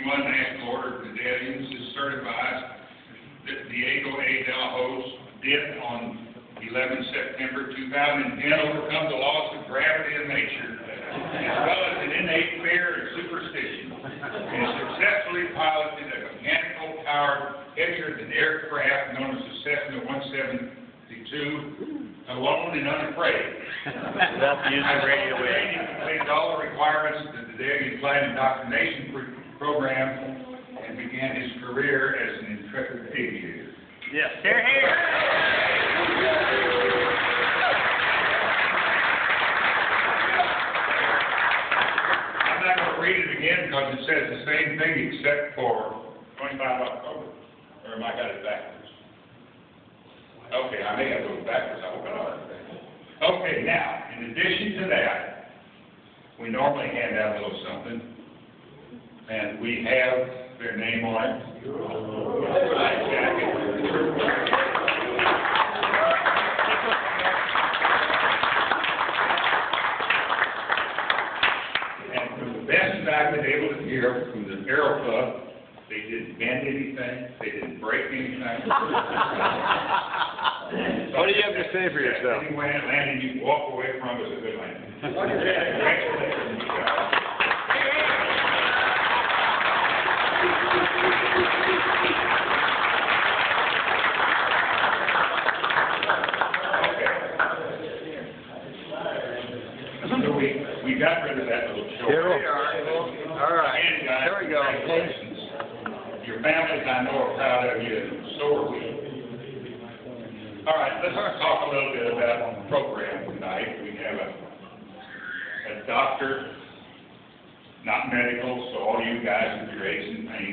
51 national order of medallions is certified that Diego A. De La Hoz did on 11 September 2010 overcome the laws of gravity and nature, as well as an innate fear and superstition, and successfully piloted a mechanical-powered, heavier-than-air craft known as the Cessna 172, alone and unafraid. Without using radio waves. He completed all the requirements of the Medallion Flight Indoctrination Program and began his career as an intrepid aviator. Yes. Here, here. I'm not going to read it again because it says the same thing except for 25 October. Or am I got it backwards? Okay, I may have to go backwards. I hope I don't. Okay, now, in addition to that, we normally hand out a little something, and we have their name on it. Life jacket. And from the best that I've been able to hear from the Aero Club, they didn't bend anything, they didn't break anything. What do you have to say for yourself? Anyway, landing, you walk away from it with a good landing. So we got rid of that little short. Here we are. All right. And guys, Here we go. congratulations. Your families, I know, are proud of you, and so are we. All right, let's talk a little bit about the program tonight. We have a doctor, not medical, so all you guys with your aches and pains,